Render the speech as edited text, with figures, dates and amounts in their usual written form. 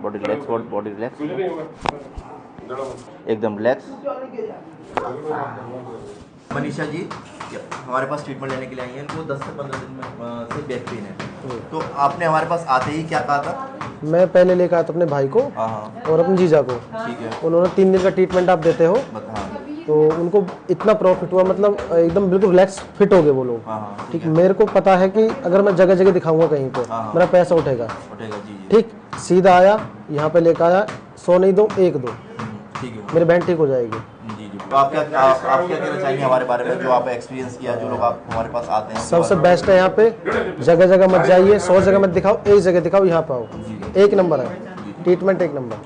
Body relax, body relax, एकदम relax. Manisha ji हमारे पास treatment लेने के लिए आई हैं, इनको 10 से 15 दिन में से बैक पेन है। तो आपने हमारे पास आते ही क्या कहा था? मैं पहले लेकर आया था अपने भाई को और अपने जीजा को। ठीक है। उन्होंने 3 दिन का ट्रीटमेंट आप देते हो, तो उनको इतना प्रॉफिट हुआ, मतलब एकदम बिल्कुल रिलैक्स फिट हो गए वो लोग। ठीक, मेरे को पता है कि अगर मैं जगह जगह दिखाऊंगा कहीं पे मेरा पैसा उठेगा। ठीक, सीधा आया यहाँ पे लेकर आया, 100 नहीं दो 1 दो, ठीक है, मेरी बहन ठीक हो जाएगी। तो आप क्या कहना चाहेंगे हमारे बारे में, जो आप एक्सपीरियंस किया, जो लोग आप हमारे पास आते हैं? सबसे बेस्ट है यहाँ पे, जगह जगह मत जाइए, 100 जगह मत दिखाओ, एक जगह दिखाओ, यहाँ पे आओ, 1 नंबर है ट्रीटमेंट, 1 नंबर।